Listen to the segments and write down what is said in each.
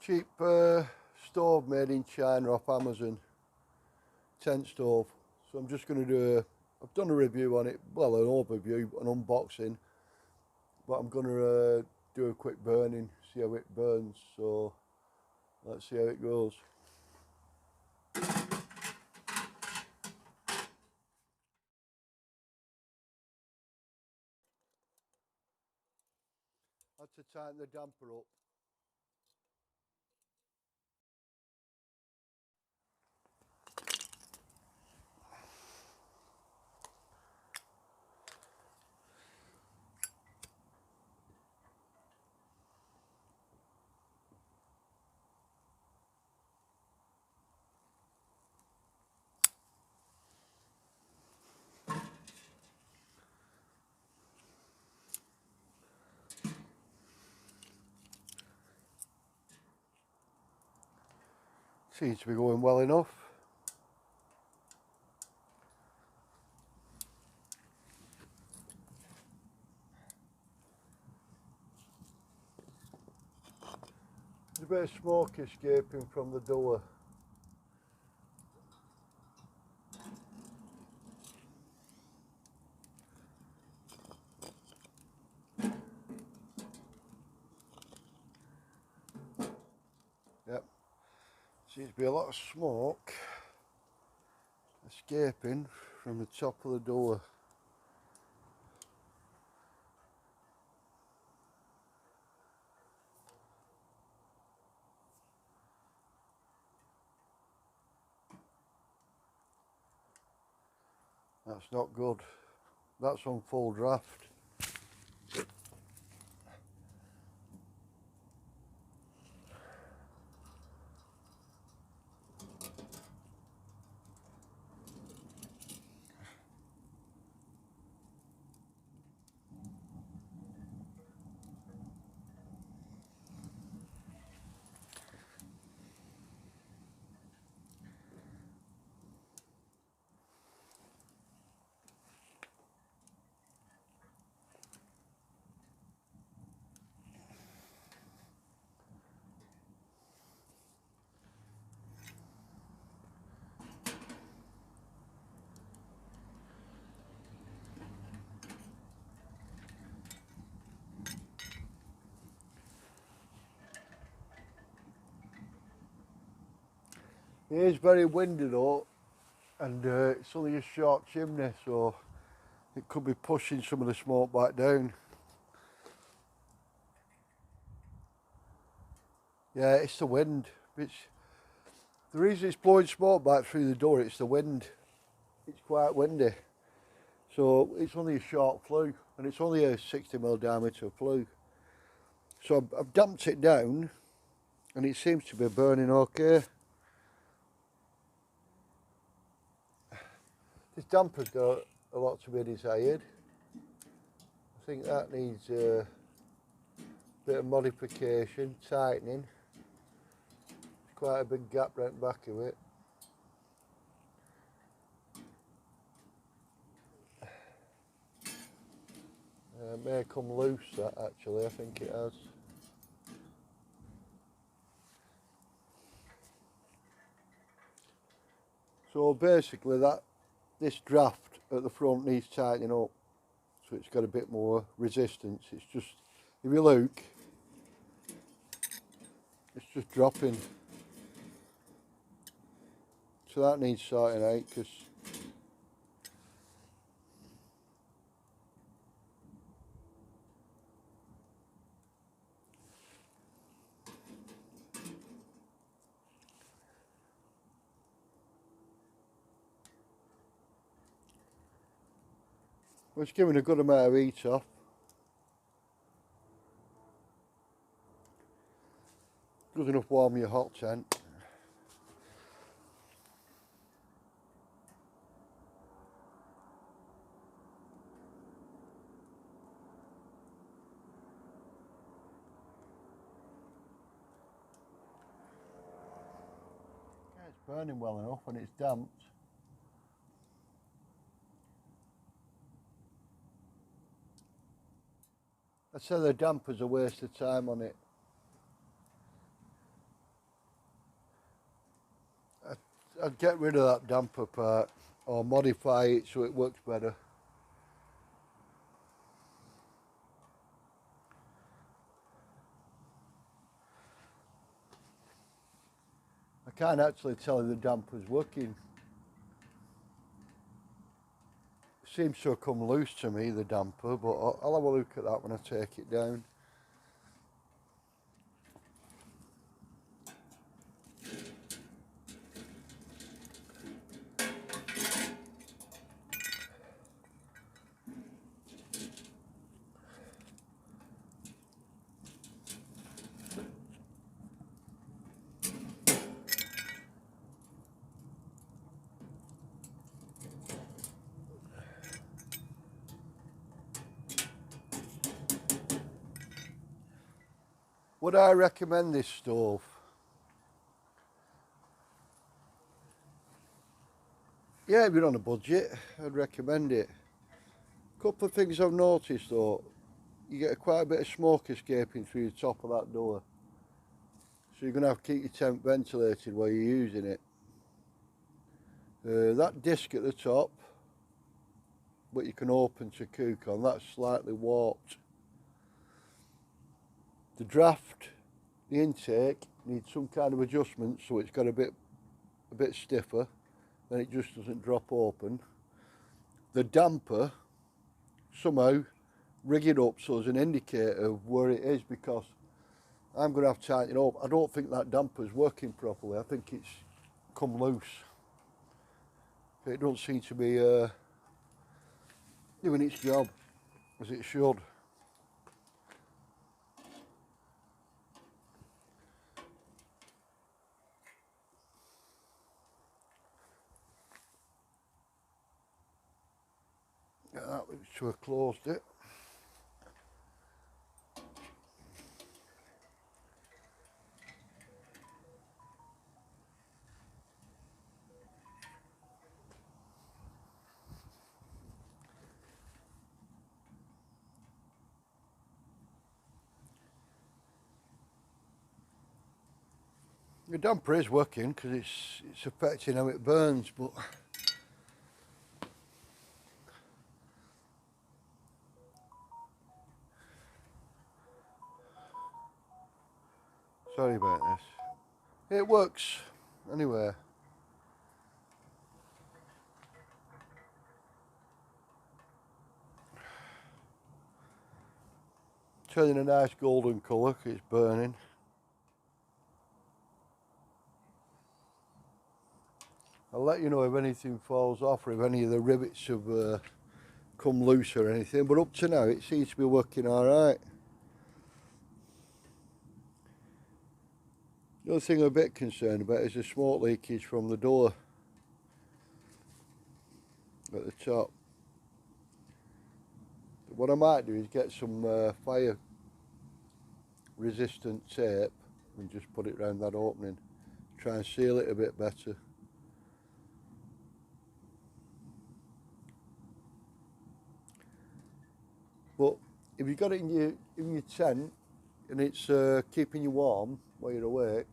cheap stove made in China off Amazon, tent stove. So I'm just going to do I've done a review on it, well, an overview, an unboxing, but I'm going to do a quick burning, see how it burns. So let's see how it goes. I had to tighten the damper up. Seems to be going well enough. There's a bit of smoke escaping from the door. Yep, seems to be a lot of smoke escaping from the top of the door. That's not good. That's on full draft. It is very windy though, and it's only a short chimney, so it could be pushing some of the smoke back down. Yeah, it's the wind. The reason it's blowing smoke back through the door, it's the wind. It's quite windy. So it's only a short flue, and it's only a 60mm diameter flue. So I've damped it down, and it seems to be burning okay. This damper's got a lot to be desired. I think that needs a bit of modification, tightening. There's quite a big gap right back of it. It may come loose, that actually, I think it has. So basically this draft at the front needs tightening up, so it's got a bit more resistance. It's just, if you look, it's just dropping. So that needs sorting out, because it's giving a good amount of heat off. Good enough warm your hot tent. Yeah, it's burning well enough and it's damped. I'd say the damper's a waste of time on it. I'd get rid of that damper part or modify it so it works better. I can't actually tell if the damper's working. It seems to have come loose to me, the damper, but I'll have a look at that when I take it down. Would I recommend this stove? Yeah, if you're on a budget, I'd recommend it. A couple of things I've noticed though, you get quite a bit of smoke escaping through the top of that door. So you're going to have to keep your temp ventilated while you're using it. That disc at the top, what you can open to cook on, that's slightly warped. The draft, the intake, needs some kind of adjustment so it's got a bit stiffer, then it just doesn't drop open. The damper, somehow rig it up so there's an indicator of where it is, because I'm going to have to tighten it up. I don't think that damper's working properly. I think it's come loose. It don't seem to be doing its job as it should. Get that to have closed it. The damper is working because it's affecting how it burns, but sorry about this. It works anyway. Turning a nice golden colour because it's burning. I'll let you know if anything falls off or if any of the rivets have come loose or anything, but up to now it seems to be working alright. The other thing I'm a bit concerned about is the smoke leakage from the door at the top. What I might do is get some fire resistant tape and just put it around that opening, try and seal it a bit better. But if you've got it in your tent and it's keeping you warm while you're awake,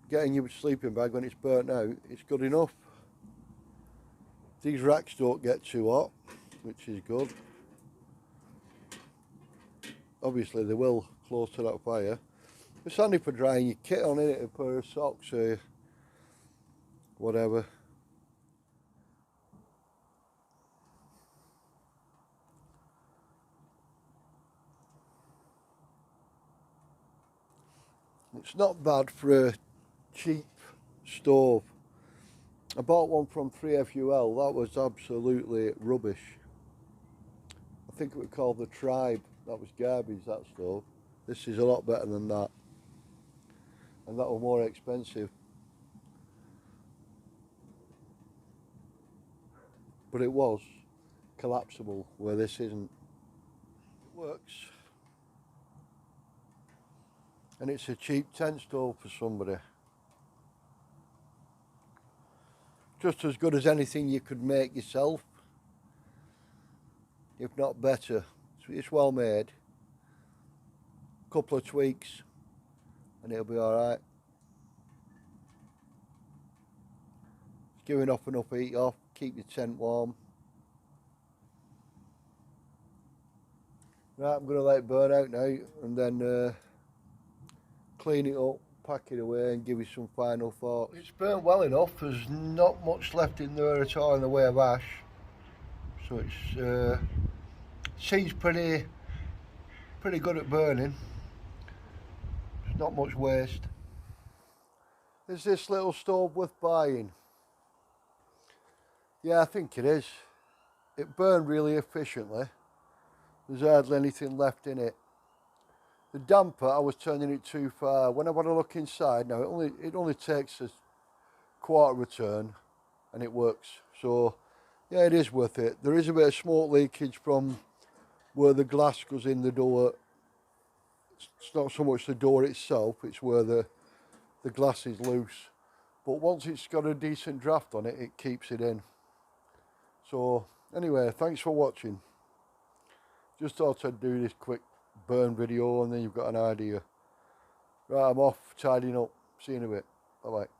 getting your sleeping bag when it's burnt out, it's good enough. These racks don't get too hot, which is good. Obviously they will close to that fire. It's handy for drying your kit on, it, a pair of socks or whatever. It's not bad for a cheap stove. I bought one from 3FUL, that was absolutely rubbish. I think it was called the Tribe, that was garbage, that stove. This is a lot better than that. And that was more expensive. But it was collapsible, where this isn't. It works. And it's a cheap tent stove for somebody. Just as good as anything you could make yourself, if not better. It's well made. A couple of tweaks and it'll be alright. giving off enough heat off, keep your tent warm. Right, I'm going to let it burn out now and then clean it up, pack it away and give you some final thoughts. It's burnt well enough, there's not much left in there at all in the way of ash. So it seems pretty good at burning. There's not much waste. Is this little stove worth buying? Yeah, I think it is. It burned really efficiently. There's hardly anything left in it. The damper, I was turning it too far. When I've had a look inside, now it only takes a quarter of a turn and it works. So yeah, it is worth it. There is a bit of smoke leakage from where the glass goes in the door. It's not so much the door itself, it's where the glass is loose. But once it's got a decent draft on it, it keeps it in. So anyway, thanks for watching. Just thought I'd do this quick burn video and then you've got an idea. Right, I'm off tidying up. See you in a bit. Bye bye.